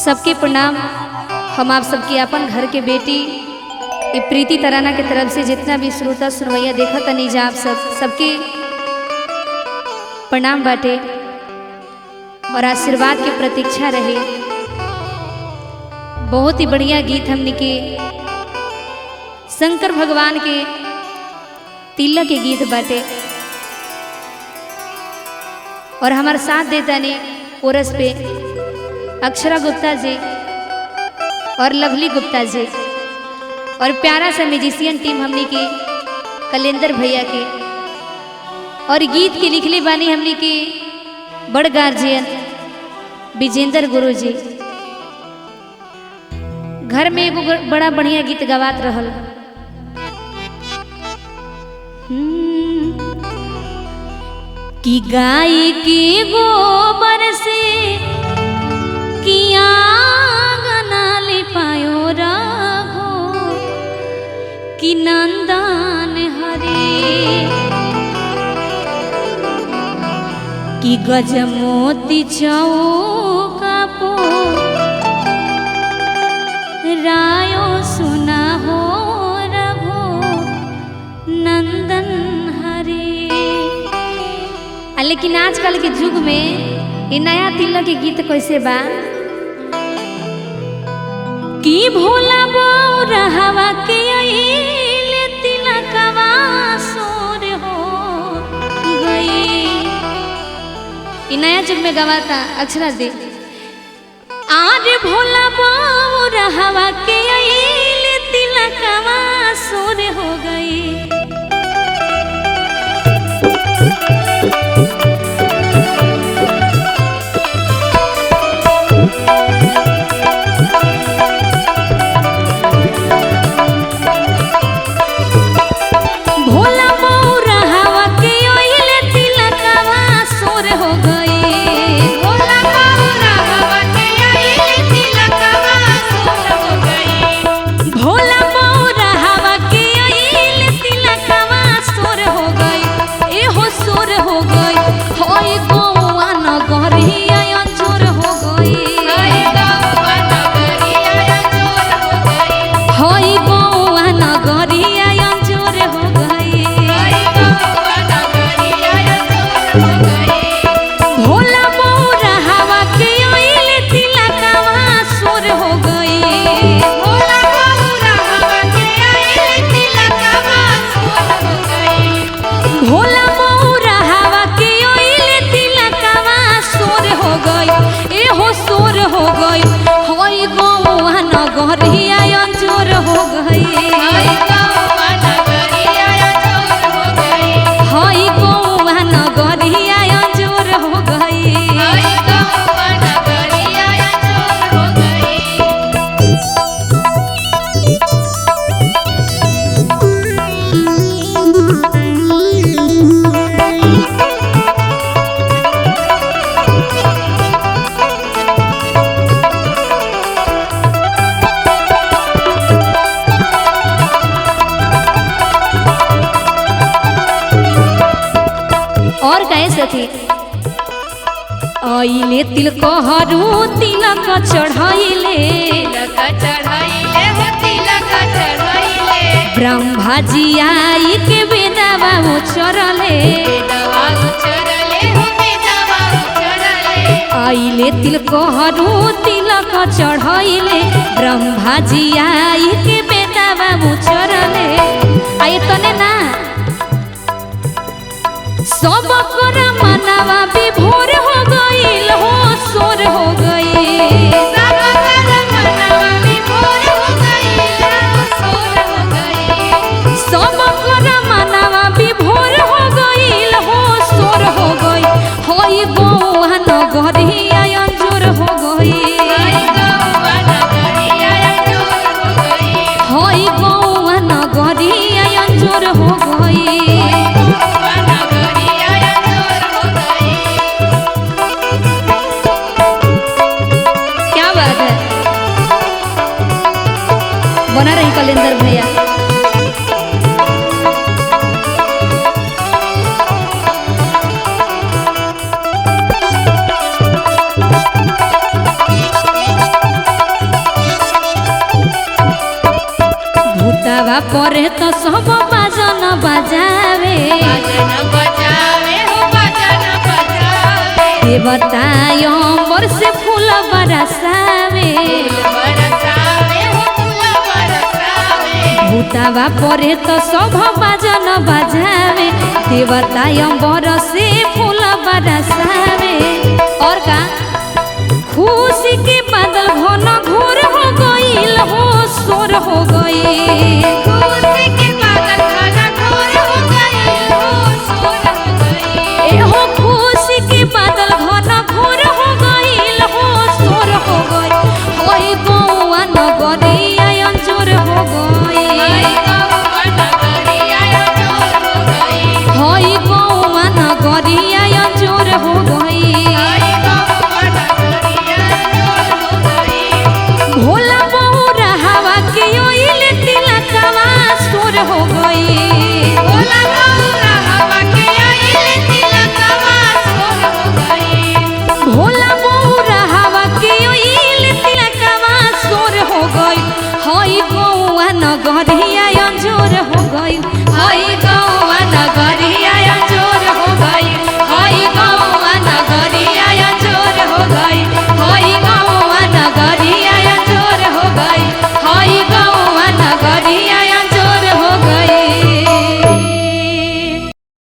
सबके प्रणाम। हम आप सबकी अपन घर के बेटी ये प्रीति तराना की तरफ से जितना भी श्रोता सुनवैया देखा तनी जा आप सबके प्रणाम बाटे और आशीर्वाद की प्रतीक्षा रहे। बहुत ही बढ़िया गीत हमने के शंकर भगवान के तिलक के गीत बाटे और हमारे साथ देता ने कोरस पे अक्षरा गुप्ता जी और लवली गुप्ता जी और प्यारा सा म्यूजिशियन टीम हमने के कलेंदर भैया के और गीत के लिखले बानी हमने के बड़ गार्जियन विजेंद्र गुरु जी। घर में एगो बड़ा बढ़िया गीत गवात रहल कि गाय के गोबर से किया गना ले पायो राघो कि नंदन हरे कि गजमोती चौका पो रायो सुना हो रघो नंदन हरे। लेकिन आजकल के युग में ये नया तिलक के गीत कैसे बा कि भोला बौरा हवा के आइले तिलकवा सोर हो गई। ये नया युग में गवाता अक्षरा दे आज भोला बौरा हवा के आइले तिलकवा सोर हो गई। और कैसे थे आइले तिलक हरू तिलक चढ़ाइले ब्रह्मा जी आई के बेदवा उचरले आइले तिलक हरू तिलक चढ़ाइले ब्रह्मा जी आई के बेदवा उचरले। आई तने ना सब कर मनवा विभोर हो गईल हो सोर हो गई। सब कर मनवा विभोर हो गईल हो सोर हो गई। सब कर मनवा विभोर हो गईल हो सोर हो गई। होई गौआ नगरिया अंजोर हो गई। होई गौआ परे तो सब बाजन बजावे देवता अंबर से फूल बरसावे भूतावा परे तो सब बाजन बजावे देवता अंबर से फूल बरसावे। और का खुशी के बादल घन घोर हो गईल हो सोर हो गई